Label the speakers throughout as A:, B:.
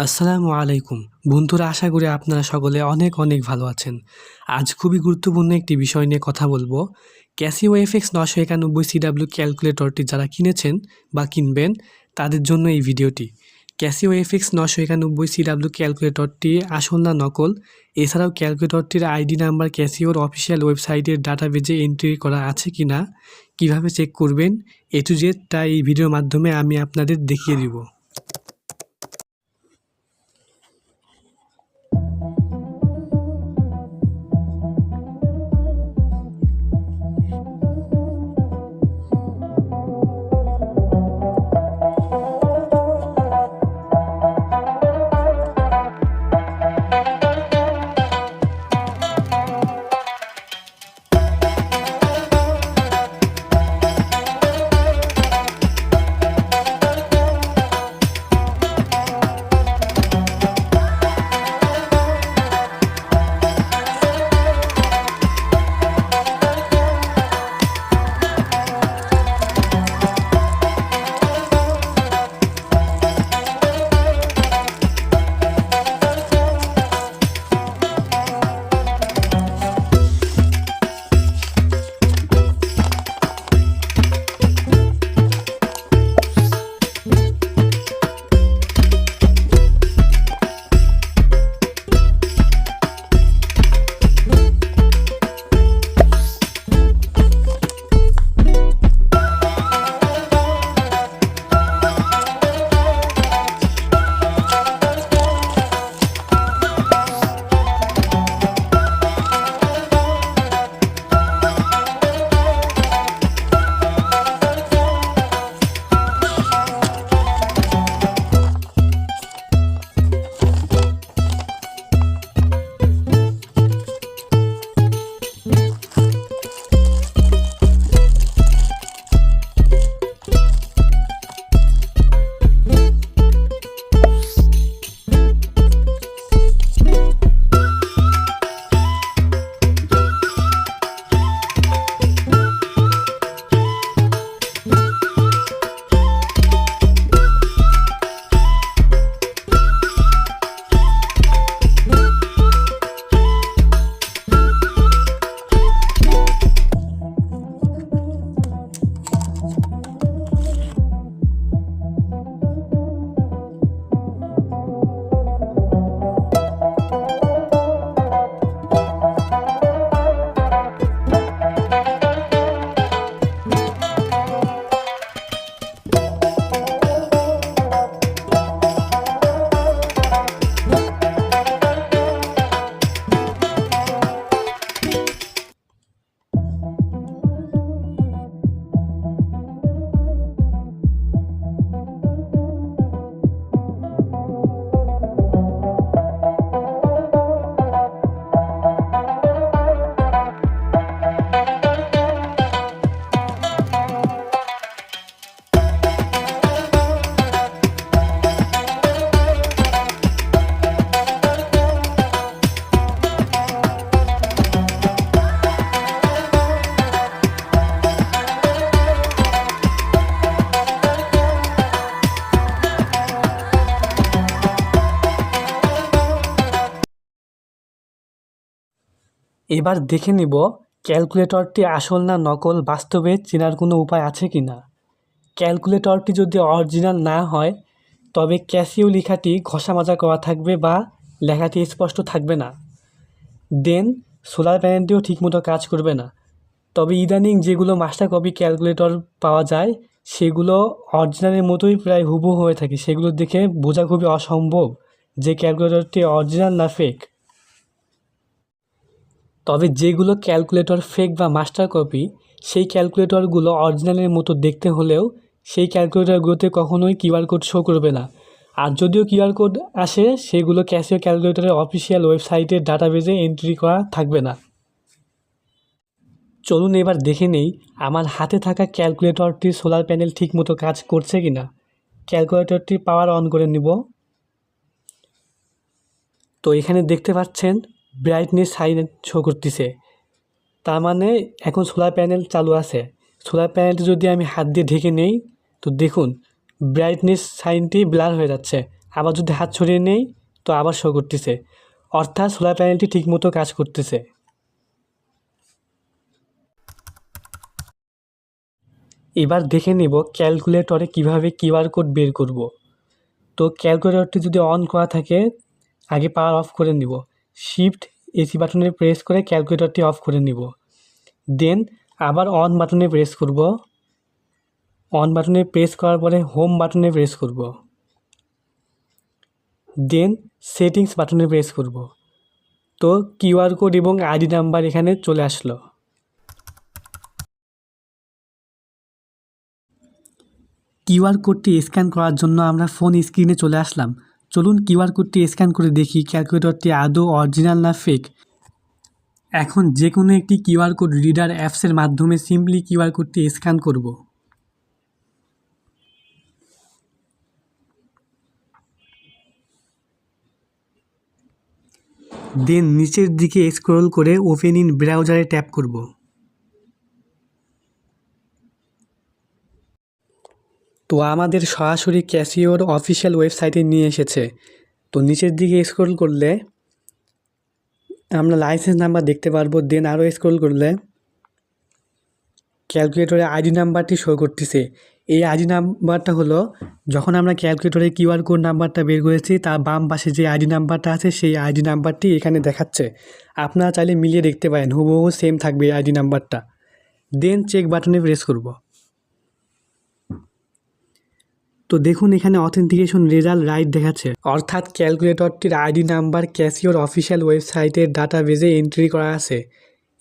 A: আসসালামু আলাইকুম বন্ধুরা, আশা করি আপনারা সকলে অনেক অনেক ভালো আছেন। আজ খুবই গুরুত্বপূর্ণ একটি বিষয় নিয়ে কথা বলবো। ক্যাসিও এফএক্স 991 সিডাব্লিউ ক্যালকুলেটরটি যারা কিনেছেন বা কিনবেন তাদের জন্য এই ভিডিওটি। ক্যাসিও এফএক্স 991 সিডাব্লিউ ক্যালকুলেটরটি আসল না নকল, এছাড়াও ক্যালকুলেটরটির আইডি নাম্বার ক্যাসিওর অফিসিয়াল ওয়েবসাইটের ডাটাবেজে এন্ট্রি করা আছে কি না, কীভাবে চেক করবেন, এ টু জেড তা এই ভিডিওর মাধ্যমে আমি আপনাদের দেখিয়ে দিব। এবার দেখে নিব ক্যালকুলেটরটি আসল না নকল, বাস্তবে চেনার কোনো উপায় আছে কি না। ক্যালকুলেটরটি যদি অরিজিনাল না হয় তবে ক্যাসিও লেখাটি ঘষা মাজা করা থাকবে বা লেখাটি স্পষ্ট থাকবে না। দেন সোলার প্যানেলটিও ঠিকমতো কাজ করবে না। তবে ইদানিং যেগুলো মাস্টার কপি ক্যালকুলেটর পাওয়া যায় সেগুলো অরিজিনালের মতোই প্রায় হুবহু হয়ে থাকে, সেগুলো দেখে বোঝা খুবই অসম্ভব যে ক্যালকুলেটরটি অরিজিনাল না ফেক। তবে যেগুলো ক্যালকুলেটর ফেক বা মাস্টার কপি, সেই ক্যালকুলেটরগুলো অরিজিনালের মতো দেখতে হলেও সেই ক্যালকুলেটরগুলোতে কখনোই কিউআর কোড শো করবে না। আর যদিও কিউআর কোড আসে সেগুলো ক্যাসিও ক্যালকুলেটরের অফিসিয়াল ওয়েবসাইটের ডাটাবেজে এন্ট্রি করা থাকবে না। চলুন এবার দেখে নেই আমার হাতে থাকা ক্যালকুলেটরটির সোলার প্যানেল ঠিকমতো কাজ করছে কি না। ক্যালকুলেটরটির পাওয়ার অন করে নিব। তো এখানে দেখতে পাচ্ছেন ব্রাইটনেস সাইন শো করতেছে, তার মানে এখন সোলার প্যানেল চালু আছে। সোলার প্যানেলটি যদি আমি হাত দিয়ে ঢেকে নেই তো দেখুন ব্রাইটনেস সাইনটি ব্লার হয়ে যাচ্ছে, আবার যদি হাত ছড়িয়ে নেই তো আবার শো করতেছে, অর্থাৎ সোলার প্যানেলটি ঠিকমতো কাজ করতেছে। এবার দেখে নেব ক্যালকুলেটরে কিভাবে কিউআর কোড বের করব। তো ক্যালকুলেটরটি যদি অন করা থাকে আগে পাওয়ার অফ করে নিব, শিফট এসি বাটনে প্রেস করে ক্যালকুলেটরটি অফ করে নিব। দেন আবার অন বাটনে প্রেস করব, অন বাটনে প্রেস করার পরে হোম বাটনে প্রেস করব, দেন সেটিংস বাটনে প্রেস করব। তো কিউআর কোড এবং আইডি নাম্বার এখানে চলে আসলো। কিউআর কোডটি স্ক্যান করার জন্য আমরা ফোন স্ক্রিনে চলে আসলাম। চলুন কিউআর কোডটি স্ক্যান করে দেখি ক্যালকুলেটরটি আদৌ অরিজিনাল না ফেক। এখন যে কোনো একটি কিউআর কোড রিডার অ্যাপসের মাধ্যমে সিম্পলি কিউআর কোডটি স্ক্যান করব। দেন নিচের দিকে স্ক্রল করে ওপেন ইন ব্রাউজারে ট্যাপ করব। তো আমাদের সরাসরি ক্যাসিওর অফিসিয়াল ওয়েবসাইটে নিয়ে এসেছে। তো নিচের দিকে স্ক্রল করলে আমরা লাইসেন্স নাম্বার দেখতে পারবো। দেন আরও স্ক্রল করলে ক্যালকুলেটরে আইডি নাম্বারটি শো করতেছে। এই আইডি নাম্বারটা হলো যখন আমরা ক্যালকুলেটরে কিউআর কোড নাম্বারটা বের করেছি তার বাম পাশে যে আইডি নাম্বারটা আছে সেই আইডি নাম্বারটি এখানে দেখাচ্ছে। আপনারা চাইলে মিলিয়ে দেখতে পারেন, হুবহু সেম থাকবে এই আইডি নাম্বারটা। দেন চেক বাটনে প্রেস করব। তো দেখুন এখানে অথেন্টিকেশন রেজাল্ট রাইট দেখাচ্ছে, অর্থাৎ ক্যালকুলেটরটির আইডি নাম্বার ক্যাসিওর অফিসিয়াল ওয়েবসাইটের ডাটাবেজে এন্ট্রি করা আছে।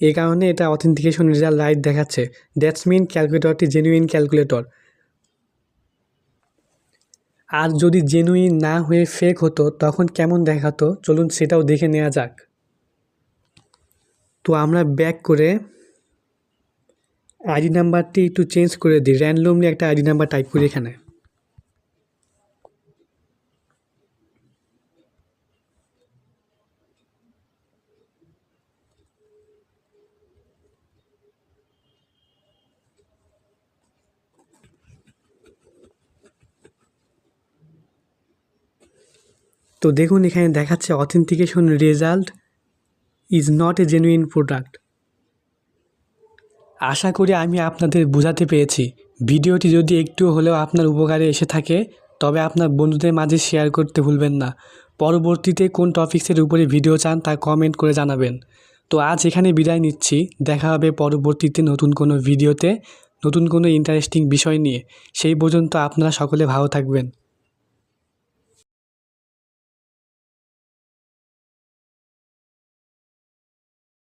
A: এই কারণে এটা অথেন্টিকেশন রেজাল্ট রাইট দেখাচ্ছে। দ্যাটস মিন ক্যালকুলেটরটি জেনুইন ক্যালকুলেটর। আর যদি জেনুইন না হয়ে ফেক হতো তখন কেমন দেখাতো চলুন সেটাও দেখে নেওয়া যাক। তো আমরা ব্যাক করে আইডি নাম্বারটি একটু চেঞ্জ করে দিই, র্যান্ডমলি একটা আইডি নাম্বার টাইপ করি এখানে। তো দেখুন এখানে দেখাচ্ছে authentication result is not a genuine product. আশা করি আমি আপনাদের বোঝাতে পেরেছি। ভিডিওটি যদি একটু হলেও আপনার উপকারে এসে থাকে তবে আপনার বন্ধুদের মাঝে শেয়ার করতে ভুলবেন না। পরবর্তীতে কোন টপিক্সের উপরে ভিডিও চান তা কমেন্ট করে জানাবেন। তো আজ এখানে বিদায় নিচ্ছি, দেখা হবে পরবর্তীতে নতুন কোনো ভিডিওতে নতুন কোনো ইন্টারেস্টিং বিষয় নিয়ে। সেই পর্যন্ত আপনারা সকলে ভালো থাকবেন।